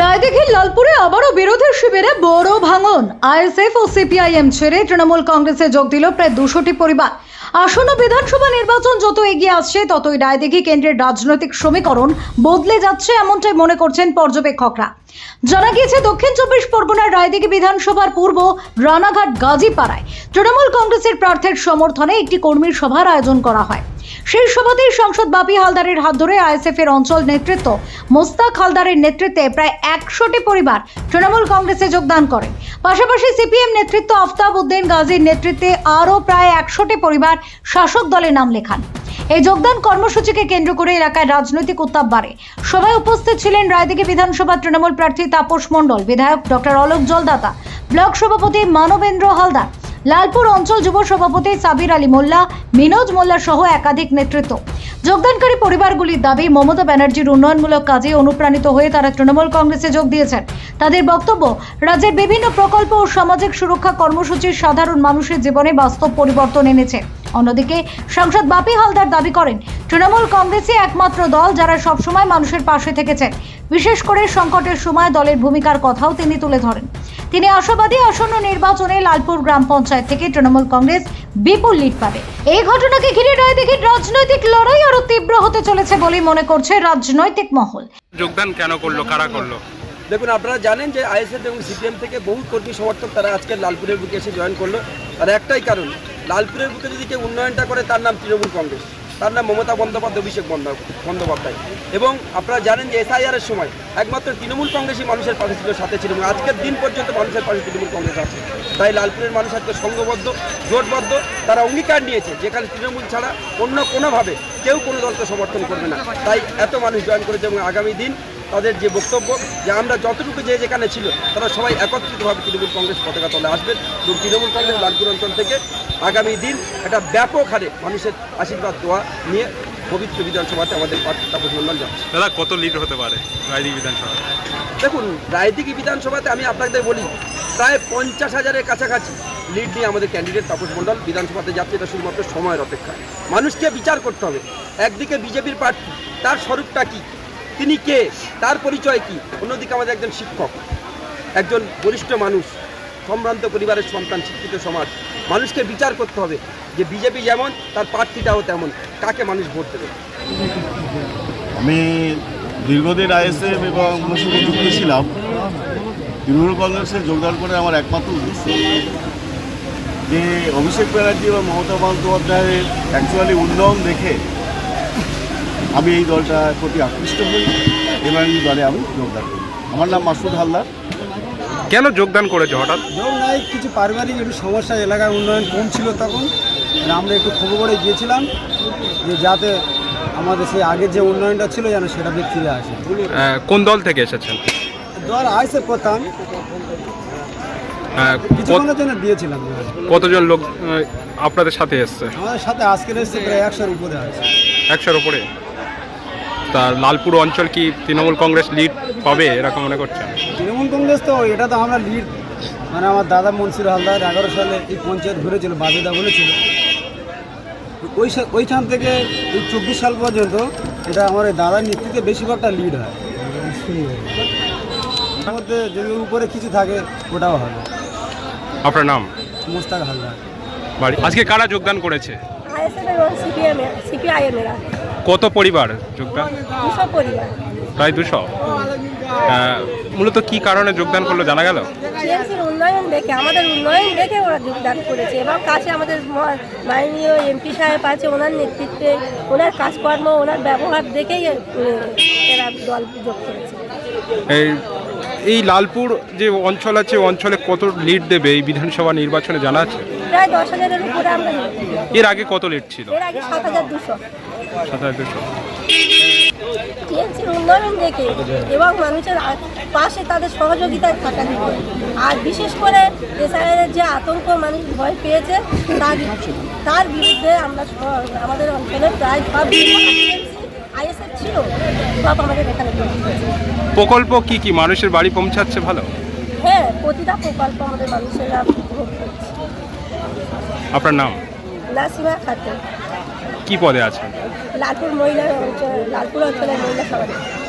রায়দিঘির লালপুরে আবারও বিরোধী শিবিরে বড় ভাঙন। আইএসএফ ও সিপিআইএম ছেড়ে তৃণমূল কংগ্রেসে যোগ দিল প্রায় 200টি পরিবার। আসন্ন বিধানসভা নির্বাচন যত এগিয়ে আসছে ততই রায়দিঘি কেন্দ্রের রাজনৈতিক সমীকরণ বদলে যাচ্ছে, এমনটাই মনে করছেন পর্যবেক্ষকরা। জানা গিয়েছে, দক্ষিণ 24 পরগনার রায়দিঘি বিধানসভার পূর্ব রানাঘাট গাজীপাড়ায় তৃণমূল কংগ্রেসের প্রার্থীর সমর্থনে একটি কর্মী সভার আয়োজন করা হয়। সেই সভাতেই সাংসদ বাপি হালদারের হাত ধরে আইএসএফ এর অঞ্চল নেতৃত্ব মোস্তাক হালদারের নেতৃত্বে প্রায় 100টি পরিবার তৃণমূল কংগ্রেসে যোগদান করে। পাশাপাশি সিপিএম নেতৃত্ব আফতাব উদ্দিন গাজীর নেতৃত্বে আরও প্রায় 100টি পরিবার শাসক দলে নাম লেখান। এই যোগদান কর্মসূচিকে কেন্দ্র করে এলাকায় রাজনৈতিক উত্তাপ বাড়ে। সভায় উপস্থিত ছিলেন রায়দিঘি বিধানসভা তৃণমূল প্রার্থী তাপস মণ্ডল, বিধায়ক ডক্টর অলোক জলদাতা, ব্লক সভাপতি মানবেন্দ্র হালদার, লালপুর অঞ্চল যুব সভাপতি সাবির আলী মোল্লা, মিনোজ মোল্লা সহ একাধিক নেতৃত্ব। যোগদানকারী পরিবারগুলির দাবি, মমতা ব্যানার্জির উন্নয়নমূলক কাজে অনুপ্রাণিত হয়ে তারা তৃণমূল কংগ্রেসে যোগ দিয়েছেন। তাদের বক্তব্য, রাজ্যের বিভিন্ন প্রকল্প ও সামাজিক সুরক্ষা কর্মসূচির সাধারণ মানুষের জীবনে বাস্তব পরিবর্তন এনেছে। অন্যদিকে সাংসদ বাপি হালদার দাবি করেন, তৃণমূল কংগ্রেসই একমাত্র দল যারা সবসময় মানুষের পাশে থেকেছেন। বিশেষ করে সংকটের সময় দলের ভূমিকার কথাও তিনি তুলে ধরেন। তিনি আশাবাদী, আসন্ন নির্বাচনে লালপুর গ্রাম পঞ্চায়েত থেকে তৃণমূল কংগ্রেস বিপুল লিড পাবে। এই ঘটনাকে ঘিরে রায়দিঘির রাজনৈতিক লড়াই আরো তীব্র হতে চলেছে বলে মনে করছে রাজনৈতিক মহল। যোগদান কেন করলো, কারা করলো? দেখুন, আপনারা জানেন যে আইএসএফ এবং সিপিএম থেকে বহু কর্মী সমর্থক তারা আজকে লালপুরের বুকে এসে জয়েন করলো। আর একটাই কারণ, লালপুরের বুকে যদি কেউ উন্নয়নটা করে তার নাম তৃণমূল কংগ্রেস, তার নাম মমতা বন্দ্যোপাধ্যায়, অভিষেক বন্দ্যোপাধ্যায়। এবং আপনারা জানেন যে এসআইআরের সময় একমাত্র তৃণমূল কংগ্রেসই মানুষের পাশে ছিল, সাথে ছিল, এবং আজকের দিন পর্যন্ত মানুষের পাশে তৃণমূল কংগ্রেস আছে। তাই লালপুরের মানুষ আজকে সংঘবদ্ধ, জোটবদ্ধ, তারা অঙ্গীকার নিয়েছে যেখানে তৃণমূল ছাড়া অন্য কোনোভাবে কেউ কোনো দলকে সমর্থন করবে না। তাই এত মানুষ জয়েন করেছে এবং আগামী দিন তাদের যে বক্তব্য যে আমরা যতটুকু যেখানে ছিল তারা সবাই একত্রিতভাবে তৃণমূল কংগ্রেস পতাকা তলে আসবেন এবং তৃণমূল কংগ্রেস লালপুর অঞ্চল থেকে আগামী দিন একটা ব্যাপক হারে মানুষের আশীর্বাদ দোয়া নিয়ে পবিত্র বিধানসভাতে আমাদের তাপস মণ্ডল যাচ্ছে। দাদা, কত লিড হতে পারে রায়দিঘি বিধানসভা? দেখুন, রায়দিঘি বিধানসভাতে আমি আপনাদের বলি প্রায় 50,000-এর কাছাকাছি লিড নিয়ে আমাদের ক্যান্ডিডেট তাপস মণ্ডল বিধানসভাতে যাচ্ছে। এটা শুধুমাত্র সময়ের অপেক্ষা। মানুষকে বিচার করতে হবে, একদিকে বিজেপির প্রার্থী, তার স্বরূপটা কী, তিনি কে, তার পরিচয় কি, অন্যদিকে আমাদের একজন শিক্ষক, একজন বরিষ্ঠ মানুষ, সম্ভ্রান্ত পরিবারের সন্তান, শিক্ষিত সমাজ। মানুষকে বিচার করতে হবে যে বিজেপি যেমন তার প্রার্থীটাও তেমন, কাকে মানুষ ভোট দেবে। আমি দীর্ঘদিন আইএসএফ এবং মুসলিম যুক্ত ছিলাম। তৃণমূল কংগ্রেসে যোগদান করে আমার একমাত্র উদ্দেশ্য যে অভিষেক ব্যানার্জি এবং মমতা বন্দ্যোপাধ্যায়ের অ্যাকচুয়ালি উন্নয়ন দেখে আমি এই দলটার প্রতি আকৃষ্ট হই এবং এই দলে আমি যোগদান করি। আমার নাম মাসুদ হালদার। কেন যোগদান করেছে হঠাৎ? যোগ নাই, কিছু পারিবারিক একটু সমস্যা, এলাকায় উন্নয়ন কম ছিল তখন। আমরা একটু খবর করে গিয়েছিলাম যে যাতে আমাদের সেই আগের যে উন্নয়নটা ছিল যেন সেটা ফিরে আসে। কোন দল থেকে এসেছেন? দল আইএসএফ করতাম, কিছুক্ষণের জন্য দিয়েছিলাম। কতজন লোক আপনাদের সাথে এসছে? আমাদের সাথে আজকের এসছে প্রায় 100-এর উপরে আছে। 100-এর উপরে? তা লালপুর অঞ্চল কি তৃণমূল কংগ্রেস লিড পাবে এরকম মনে করছেন? তৃণমূল কংগ্রেস তো এটা তো আমরা লিড, মানে আমার দাদা মনসুর হালদার 11 সালে এই পঞ্চায়েত ঘুরেছিল, বাবিদা বলেছিল। ওইখান থেকে এই 24 সাল পর্যন্ত এটা আমার দাদার নেতৃত্বে বেশিরভাগটা লিড হয়। তার মধ্যে যদি উপরে কিছু থাকে ওটাও হবে। আপনার নাম? মোস্তাক হালদার। বাড়ি। আজকে কারা যোগদান করেছে? সিপিআইএম-এরা। কত পরিবার যোগদান? 200 পরিবার। প্রায় 200। মূলত কি কারণে যোগদান করলো জানা গেল? টিএমসির উন্নয়ন দেখে, আমাদের উন্নয়ন দেখে ওরা যোগদান করেছে এবং কাছে আমাদের মাননীয় এমপি সাহেব আছে, ওনার নেতৃত্বে, ওনার কাজকর্ম, ওনার ব্যবহার দেখেই এরা দল যোগ করেছে। এই লালপুর যে অঞ্চল আছে, অঞ্চলে কত লিড দেবে এই বিধানসভা নির্বাচনে জানা আছে? প্রায় 10,000-এর উপরে আমরা। এর আগে কত লিড ছিল? এর আগে 7,200। 7,200। টিএমসির উন্নয়ন দেখে এবং মানুষের পাশে তাদের সহযোগিতায় থাকা দিবে। আর বিশেষ করে এসআইআরের যে আতঙ্ক মানুষ ভয় পেয়েছে তার বিরুদ্ধে আমরা আমাদের অঞ্চলে প্রায় সব আইএসএফ ছিল, সব আমাদের এখানে। প্রকল্প কি কি মানুষের বাড়ি পৌঁছাচ্ছে ভালো? হ্যাঁ, প্রতিটা প্রকল্প আমাদের মানুষেরা ভোগ করছে। আপনার নাম? নাসিমা খাতুন। কি পদে আছেন? লালপুর অঞ্চলের মহিলা সভাপতি।